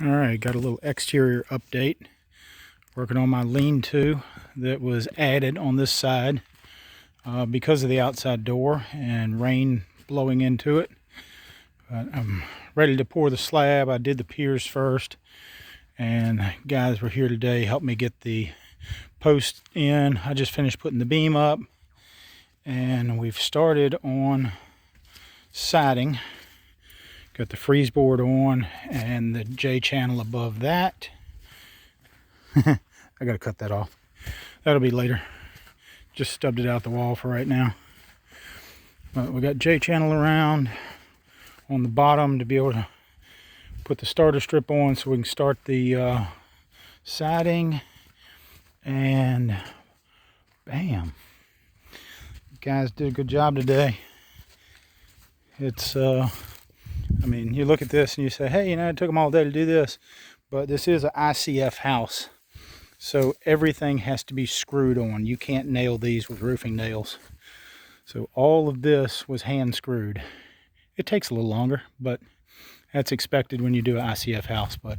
Alright, got a little exterior update. Working on my lean-to that was added on this side because of the outside door and rain blowing into it. But I'm ready to pour the slab. I did the piers first, and guys were here today, helped me get the post in. I just finished putting the beam up, and we've started on siding. Got the freeze board on and the J channel above that. I gotta cut that off. That'll be later. Just stubbed it out the wall for right now. But we got J channel around on the bottom to be able to put the starter strip on so we can start the siding. And bam. You guys did a good job today. It's I mean, you look at this and you say, hey, it took them all day to do this. But this is an ICF house. So everything has to be screwed on. You can't nail these with roofing nails. So all of this was hand screwed. It takes a little longer, but that's expected when you do an ICF house. But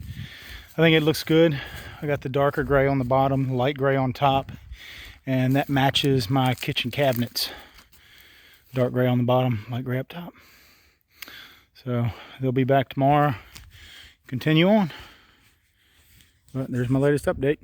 I think it looks good. I got the darker gray on the bottom, light gray on top. And that matches my kitchen cabinets. Dark gray on the bottom, light gray up top. So they'll be back tomorrow. Continue on. But there's my latest update.